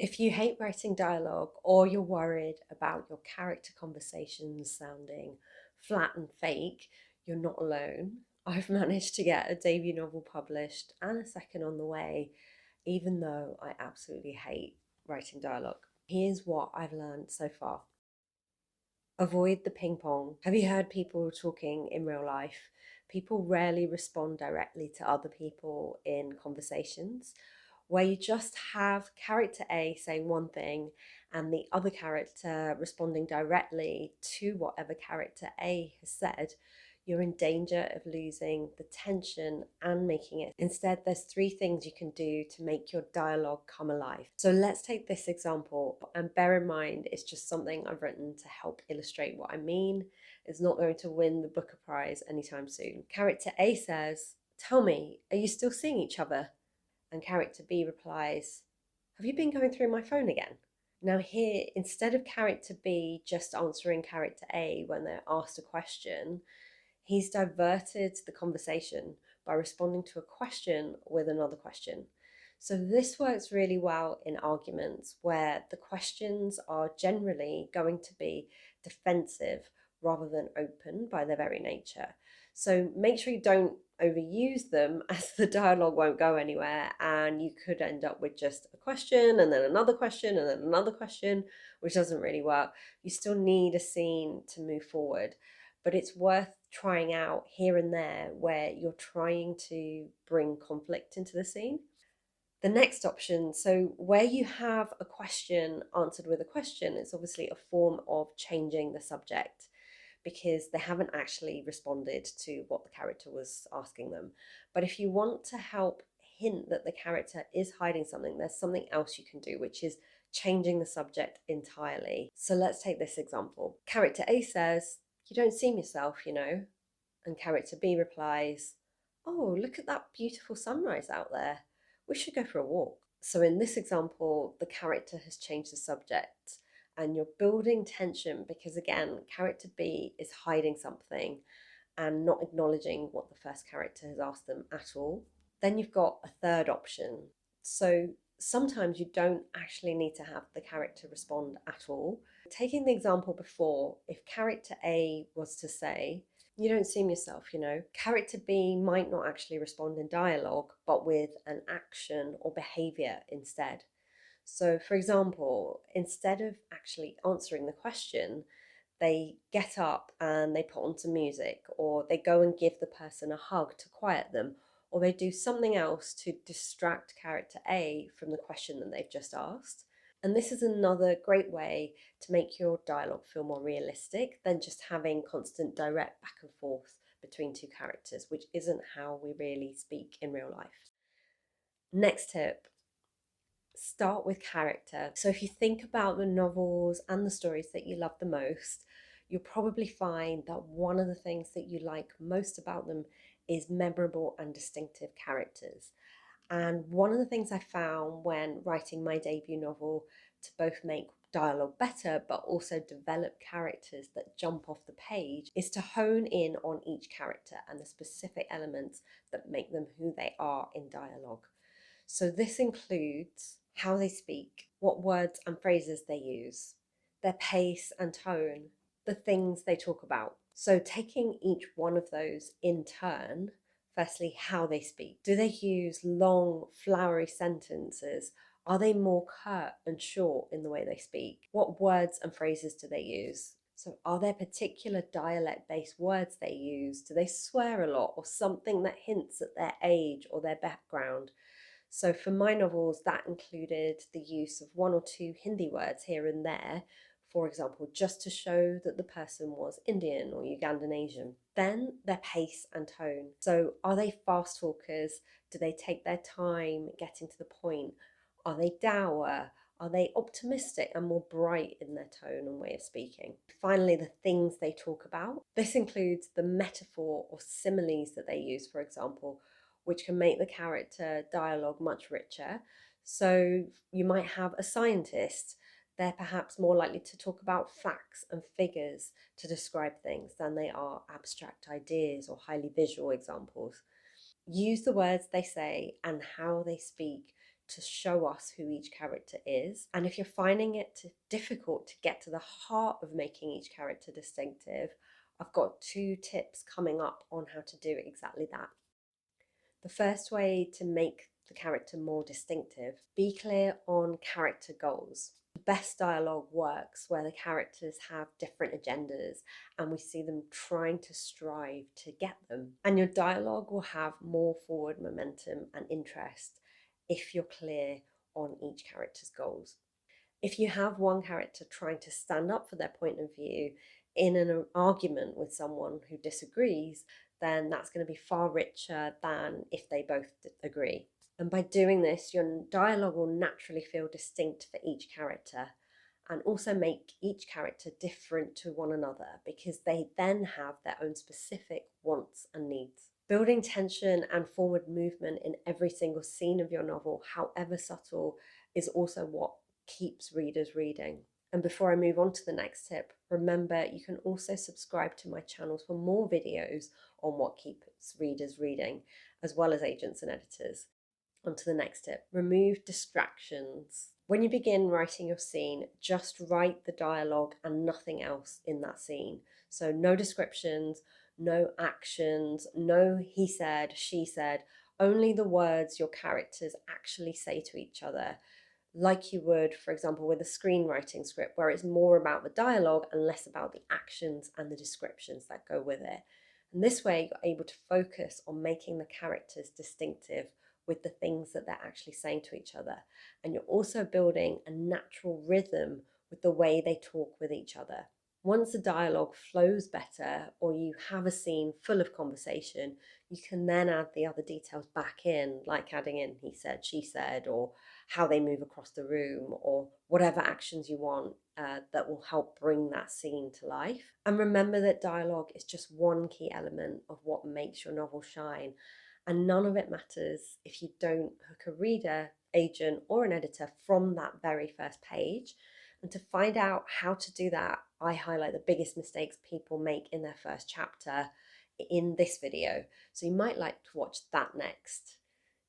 If you hate writing dialogue or you're worried about your character conversations sounding flat and fake, you're not alone. I've managed to get a debut novel published and a second on the way, even though I absolutely hate writing dialogue. Here's what I've learned so far. Avoid the ping pong. Have you heard people talking in real life? People rarely respond directly to other people in conversations, where you just have character A saying one thing and the other character responding directly to whatever character A has said. You're in danger of losing the tension and making it. Instead, there's three things you can do to make your dialogue come alive. So let's take this example, and bear in mind it's just something I've written to help illustrate what I mean. It's not going to win the Booker Prize anytime soon. Character A says, "Tell me, are you still seeing each other?" And character B replies, "Have you been going through my phone again?" Now, here, instead of character B just answering character A when they're asked a question, he's diverted the conversation by responding to a question with another question. So, this works really well in arguments where the questions are generally going to be defensive rather than open by their very nature. So, make sure you don't overuse them, as the dialogue won't go anywhere and you could end up with just a question and then another question and then another question, which doesn't really work. You still need a scene to move forward, but it's worth trying out here and there where you're trying to bring conflict into the scene. The next option, so where you have a question answered with a question, it's obviously a form of changing the subject because they haven't actually responded to what the character was asking them. But if you want to help hint that the character is hiding something, there's something else you can do, which is changing the subject entirely. So let's take this example. Character A says, "You don't seem yourself, you know." And character B replies, "Oh, look at that beautiful sunrise out there. We should go for a walk." So in this example, the character has changed the subject and you're building tension because, again, character B is hiding something and not acknowledging what the first character has asked them at all. Then you've got a third option. So sometimes you don't actually need to have the character respond at all. Taking the example before, if character A was to say, "You don't seem yourself, you know," character B might not actually respond in dialogue, but with an action or behavior instead. So, for example, instead of actually answering the question, they get up and they put on some music, or they go and give the person a hug to quiet them, or they do something else to distract character A from the question that they've just asked. And this is another great way to make your dialogue feel more realistic than just having constant direct back and forth between two characters, which isn't how we really speak in real life. Next tip, start with character. So if you think about the novels and the stories that you love the most, you'll probably find that one of the things that you like most about them is memorable and distinctive characters. And one of the things I found when writing my debut novel to both make dialogue better but also develop characters that jump off the page is to hone in on each character and the specific elements that make them who they are in dialogue. So this includes how they speak, what words and phrases they use, their pace and tone, the things they talk about. So taking each one of those in turn, firstly, how they speak. Do they use long, flowery sentences? Are they more curt and short in the way they speak? What words and phrases do they use? So are there particular dialect-based words they use? Do they swear a lot or something that hints at their age or their background? So for my novels, that included the use of one or two Hindi words here and there, for example, just to show that the person was Indian or Ugandan Asian. Then their pace and tone. So are they fast talkers? Do they take their time getting to the point? Are they dour? Are they optimistic and more bright in their tone and way of speaking? Finally, the things they talk about. This includes the metaphor or similes that they use, for example, which can make the character dialogue much richer. So you might have a scientist. They're perhaps more likely to talk about facts and figures to describe things than they are abstract ideas or highly visual examples. Use the words they say and how they speak to show us who each character is. And if you're finding it difficult to get to the heart of making each character distinctive, I've got 2 tips coming up on how to do exactly that. The first way to make the character more distinctive, be clear on character goals. The best dialogue works where the characters have different agendas and we see them trying to strive to get them. And your dialogue will have more forward momentum and interest if you're clear on each character's goals. If you have one character trying to stand up for their point of view in an argument with someone who disagrees, then that's going to be far richer than if they both agree. And by doing this, your dialogue will naturally feel distinct for each character and also make each character different to one another because they then have their own specific wants and needs. Building tension and forward movement in every single scene of your novel, however subtle, is also what keeps readers reading. And before I move on to the next tip, remember you can also subscribe to my channels for more videos on what keeps readers reading, as well as agents and editors. On to the next tip, remove distractions. When you begin writing your scene, just write the dialogue and nothing else in that scene. So no descriptions, no actions, no he said, she said, only the words your characters actually say to each other, like you would, for example, with a screenwriting script where it's more about the dialogue and less about the actions and the descriptions that go with it. And this way you're able to focus on making the characters distinctive with the things that they're actually saying to each other. And you're also building a natural rhythm with the way they talk with each other. Once the dialogue flows better or you have a scene full of conversation, you can then add the other details back in, like adding in he said, she said, or how they move across the room, or whatever actions you want that will help bring that scene to life. And remember that dialogue is just one key element of what makes your novel shine. And none of it matters if you don't hook a reader, agent, or an editor from that very first page. And to find out how to do that, I highlight the biggest mistakes people make in their first chapter in this video. So you might like to watch that next.